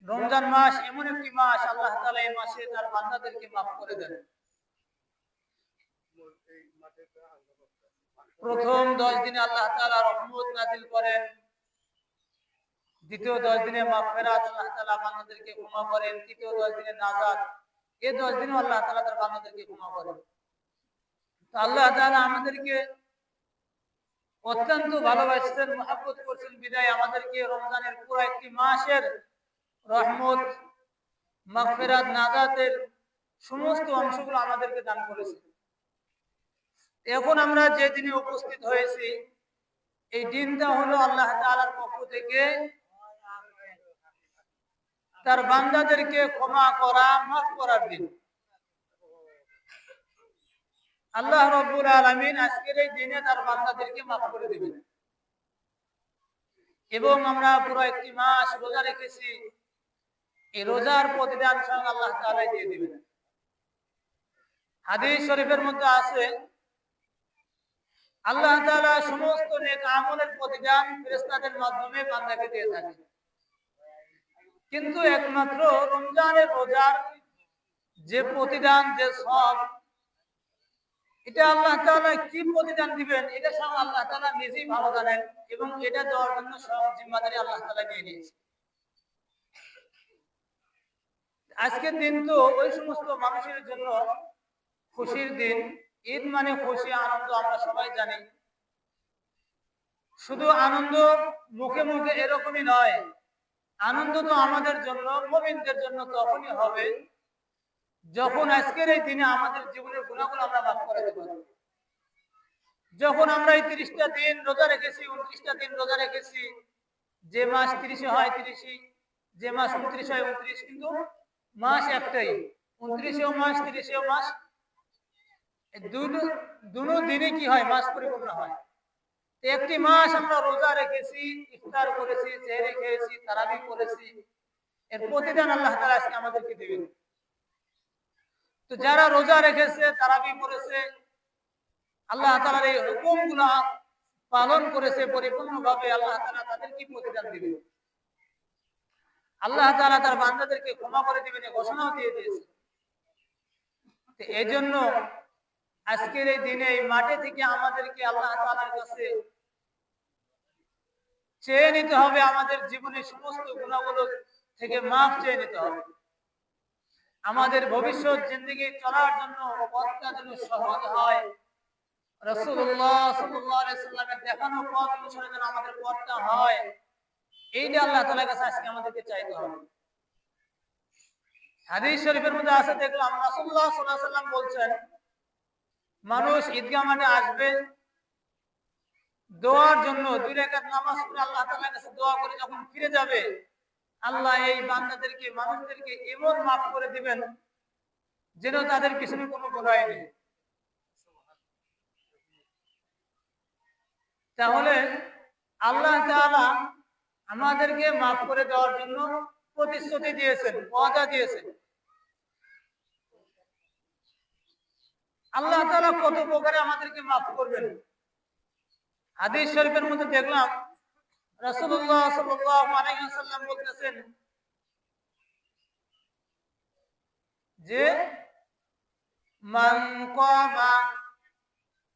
রমজান মাস এমন একটি মাস, আল্লাহ তাআলা এই মাসে তার বান্দাদেরকে মাফ করে দেন। প্রথম 10 দিনে আল্লাহ তাআলা রহমত নাযিল করেন, দ্বিতীয় 10 দিনে মাগফিরাত, আল্লাহ তাআলা বান্দাদেরকে ক্ষমা করেন, তৃতীয় 10 দিনে নাজাত, এই 10 দিনে আল্লাহ তাআলা তার বান্দাদেরকে ক্ষমা করেন। তো আল্লাহ তাআলা আমাদেরকে অত্যন্ত ভালোবাসেন, মহব্বত করছেন, বিদায় আমাদেরকে রমজানের পুরো একটি মাসের রহমত, মাগফিরাত, নাজাতের সমস্ত অংশগুলো আমাদেরকে দান করেছেন। এখন আমরা যে দিনে উপস্থিত হয়েছি, এই দিনটা হলো আল্লাহ তাআলার পক্ষ থেকে তার বান্দাদেরকে ক্ষমা করা, মাফ করার দিন। আল্লাহ রাব্বুল আলামিন আজকের এই দিনে তার বান্দাদেরকে মাফ করে দিবেন। এবং আমরা পুরো একটি মাস রোজা রেখেছি, এই রোজার প্রতিদান স্বয়ং আল্লাহ তাআলা দিয়ে দিবেন। হাদিস শরীফের মধ্যে আছে, আল্লাহ তাআলা সমস্ত নেক আমলের প্রতিদান ফেরেশতাদের মাধ্যমে বান্দাকে দিয়ে থাকেন, কিন্তু একমাত্র রমজানের রোজার যে প্রতিদান, যে সওয়াব, এটা আল্লাহ তাআলা কি প্রতিদান দিবেন এটা স্বয়ং আল্লাহ তাআলা নিজেই ভালো জানেন, এবং এটা দেওয়ার জন্য সব জিম্মাদারি আল্লাহ তাআলা নিয়ে নিয়েছেন। আজকের দিন তো ওই সমস্ত মানুষের জন্য খুশির দিন। ঈদ মানে খুশি, আনন্দ, আমরা সবাই জানি। শুধু আনন্দ মুখে মুখে এরকমই নয়, আনন্দ তো আমাদের জন্য, মুমিনদের জন্য তখনই হবে যখন আজকের এই দিনে আমাদের জীবনের গুনাহগুলো আমরা মাফ করে দেব। যখন আমরা এই 30টা দিন রোজা রেখেছি, 29টা দিন রোজা রেখেছি, যে মাস 30 হয় 30, যে মাস 29 হয় 29, কিন্তু মাস একটাই, 29এও মাস 30এও মাস, দুটো দিনে কি হয়, মাস পরিপূর্ণ হয়। একটি মাস আমরা রোজা রেখেছি, ইফতার করেছি, সেহরি খেয়েছি, তারাবি করেছি, এর প্রতিদান আল্লাহ তাআলা আজকে আমাদেরকে দিবেন। তো যারা রোজা রেখেছে, তারাবি করেছে, আল্লাহ তাআলার এই হুকুমগুলো পালন করেছে পরিপূর্ণভাবে, আল্লাহ তাআলা তাদেরকে প্রতিদান দিবেন। আল্লাহ তাআলা তার বান্দাদেরকে ক্ষমা করে দিবেন, এই ঘোষণাও দিয়ে দিয়েছে। তো এজন্য আজকের এই দিনে এই মাঠে থেকে আমাদেরকে আল্লাহ তাআলার কাছে চেয়ে নিতে হবে, আমাদের জীবনের সমস্ত গুনাহগুলো থেকে মাফ চেয়ে নিতে হবে। আমাদের ভবিষ্যৎ জিন্দেগি চলার জন্য পথটা যেন সহজ হয়, রাসূলুল্লাহ সাল্লাল্লাহু আলাইহি সাল্লামের দেখানো পথ অনুসরণ যেন আমাদের পথটা হয়, এইটা আল্লাহ তাআলার কাছে আজকে আমাদেরকে চাইতে হবে। হাদিস শরীফের মধ্যে আছে, দেখলাম রাসূলুল্লাহ সাল্লাল্লাহু আলাইহি সাল্লাম বলছেন, মানুষ ঈদগাহ মাঠে আসবে দোয়ার জন্য, 2 রাকাত নামাজ পড়ে আল্লাহ তাআলার কাছে দোয়া করে যখন ফিরে যাবে, আল্লাহ এই বান্দাদেরকে, মানুষদেরকে এমন মাফ করে দিবেন যেন তাদের পিছনে কোনো গুনাহ নেই। তাহলে আল্লাহ তাআলা আমাদেরকে মাফ করে দেওয়ার জন্য প্রতিশ্রুতি দিয়েছেন, ওয়াদা দিয়েছেন। আল্লাহ তাআলা কত প্রকারে আমাদেরকে মাফ করবেন। হাদিস শরীফের মধ্যে দেখলাম রাসূলুল্লাহ সাল্লাল্লাহু আলাইহি ওয়াসাল্লাম বলতেছেন যে, মান কামা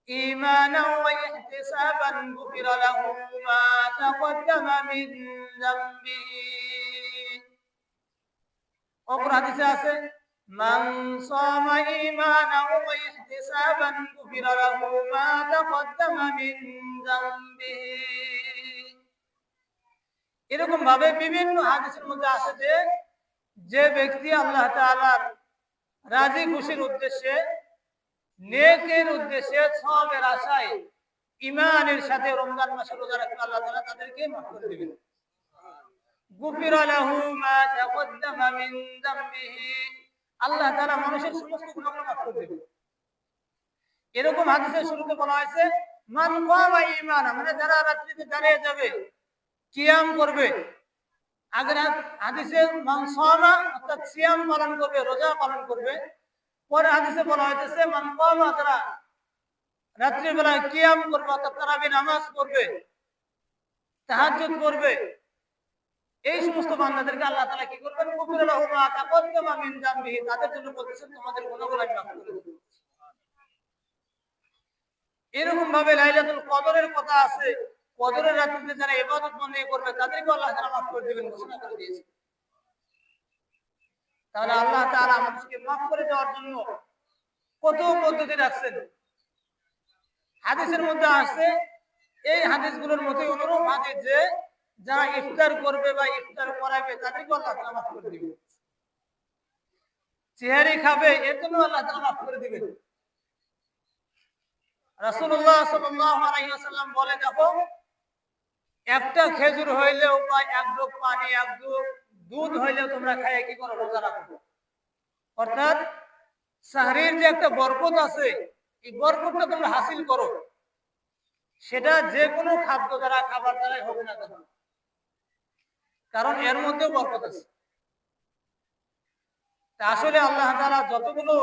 ঈমানান ওয়া ইহতিসাবান গুফিরা লাহু মা তাকদ্দামা মিন যামবিহি। অপর হাদিসে আছে, মান সামা ঈমানান ওয়া ইহতিসাবান গুফিরা লাহু মা তাকদ্দামা মিন যামবিহি। এরকম ভাবে বিভিন্ন হাদিসের মধ্যে আছে যে, যে ব্যক্তি আল্লাহ তাআলার রাজি খুশির উদ্দেশ্যে, নেকের উদ্দেশ্যে, সওয়াবের আশায়, ঈমানের সাথে রমজান মাসে রোজা রাখবে, আল্লাহ তাআলা তাদেরকে মাফ করে দিবেন। গুফিরা লাহু মা তাকদ্দামা মিন যামবিহি, আল্লাহ তাআলা মানুষের সমস্ত গুনাহগুলো মাফ করে দিবেন। এরকম হাদিসের শুরুতে বলা হয়েছে, মান কামা ঈমানা, মানে যারা রাত্রিতে দাঁড়িয়ে যাবে, কিয়াম করবে। আগের হাদিসে মান সামা, অর্থাৎ সিয়াম পালন করবে, রোজা পালন করবে। পরে হাদিসে বলা হয়েছে মান কামা, যারা রাত্রি বেলায় কিয়াম করবে, অর্থাৎ তারাবি নামাজ পড়বে, তাহাজ্জুদ করবে, এই সমস্ত বান্দাদেরকে আল্লাহ তাআলা কি করবেন, কুফির লাহুম মা তাকাদ্দামা মিন যামবিহি, তাদের জন্য বলতেছেন তোমাদের গুনাহগুলো আমি মাফ করে দেব। এরকম ভাবে লাইলাতুল কদরের কথা আছে, কদরের রাতে যারা ইবাদত বন্দেগি করবে তাদেরকে আল্লাহ তাআলা মাফ করে দিবেন ঘোষণা করে দিয়েছে। তাহলে আল্লাহ তাআলা আমাদেরকে মাফ করে দেওয়ার জন্য কত পদ্ধতি রাখছেন। হাদিসের মধ্যে আছে, এই হাদিসগুলোর মধ্যে অনুরূপ হাদিস যে যারা ইফতার করবে বা ইফতার করাবে তাদেরকে আল্লাহ তাআলা মাফ করে দিবেন। সেহরি খাবে এর জন্য আল্লাহ তাআলা মাফ করে দিবেন। রাসূলুল্লাহ সাল্লাল্লাহু আলাইহি ওয়াসাল্লাম বলে, দেখো একটা খেজুর হইলেও বা এক ঢোক পানি, এক ঢোক দুধ হইলেও তোমরা খাইয়ে কি করো, রোজা রাখো। অর্থাৎ সাহরির যে একটা বরকত আছে, এই বরকতটা তোমরা হাসিল করো, সেটা যে কোনো খাদ্য দ্বারা, খাবার দ্বারাই হবে না কেন, কারণ এর মধ্যেও বরকত আছে। তা আসলে আল্লাহ তাআলা যতগুলো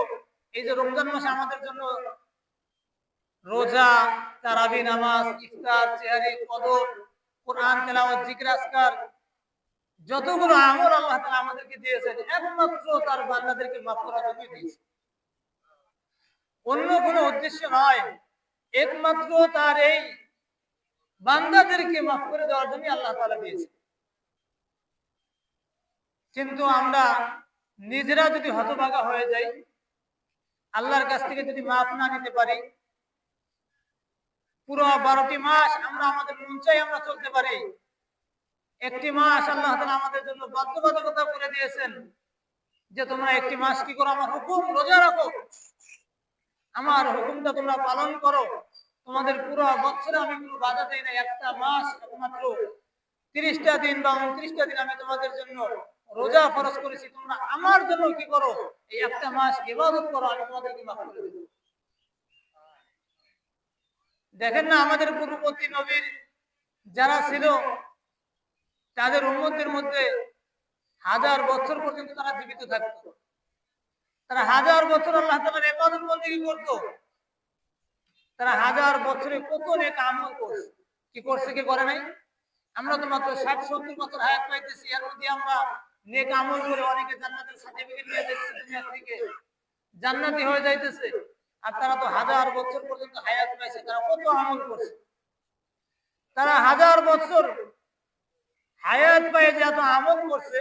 এই যে রমজান মাসে আমাদের জন্য রোজা, তারাবি নামাজ, ইফতার, সেহরি, কদর, কোরআন তেলাওয়াত, জিকির আজকার, যতগুলো আমল আল্লাহ তাআলা আমাদেরকে দিয়েছেন একমাত্র তার বান্দাদেরকে মাফ করার জন্যই দিয়েছেন, অন্য কোনো উদ্দেশ্য নয়। একমাত্র তার এই বান্দাদেরকে মাফ করে দেওয়ার জন্য আল্লাহ তাআলা দিয়েছেন। কিন্তু আমরা নিজেরা যদি হতভাগা হয়ে যাই, আল্লাহর কাছ থেকে যদি মাফ না নিতে পারি, পুরো 12টি মাস আমরা আমাদের মন চাই আমরা চলতে পারি। একটি মাস আল্লাহ তাআলা আমাদের জন্য বাধ্যবাধকতা করে দিয়েছেন যে তোমরা একটি মাস কি করো, আমার হুকুম রোজা রাখো, আমার হুকুমটা তোমরা পালন করো। তোমাদের পুরো বছরে আমি কোনো বাধা দেই না, একটা মাস একমাত্র 30টা দিন বা 29টা দিন আমি তোমাদের জন্য রোজা ফরজ করেছি, তোমরা আমার জন্য কি করো, এই একটা মাস ইবাদত করো, আমি তোমাদেরকে মাফ করে দেব। দেখেন না আমাদের পূর্ববর্তী নবীর যারা ছিল তাদের উম্মতের মধ্যে 1000 বছর পর্যন্ত তারা জীবিত থাকতো, তারা 1000 বছর আল্লাহ তাআলার ইবাদত বন্দেগী করত, তারা 1000 বছরে কত নেক আমল করছে, কি করছে কি করে নাই। আমরা তো মাত্র 60-70 বছর হায়াত পাইতেছি, এর মধ্যে আমরা নেক আমল করে অনেকে জান্নাতের সার্টিফিকেট নিয়ে যাচ্ছে, দুনিয়া থেকে জান্নাতি হয়ে যাইতেছে, আর তারা তো 1000 বছর পর্যন্ত হায়াত পাইছে, তারা কত আমল করছে। তারা 1000 বছর হায়াত পায় যে এত আমল করছে,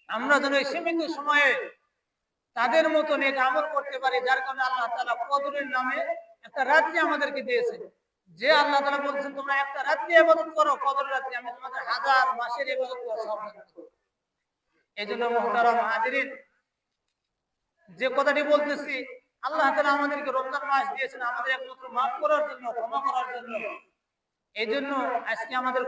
আমরা যেন এই সীমিত সময়ে তাদের মতো নেক আমল করতে পারি, যার কারণে আল্লাহ তাআলা কদরের নামে একটা রাত্রি আমাদেরকে দিয়েছেন। যে আল্লাহ তাআলা বলেছেন তোমরা একটা রাত্রি ইবাদত করো, কদরের রাত্রি, আমি তোমাদের 1000 মাসের ইবাদত করব সব। এইজন্য মুহতারাম হাজিরিন, যে কথাটি বলতেছি, আল্লাহ তাআলা আমাদেরকে রমজান মাস দিয়েছেন আমাদের একমাত্র মাফ করার জন্য, ক্ষমা করার জন্য। এইজন্য আজকে আমাদের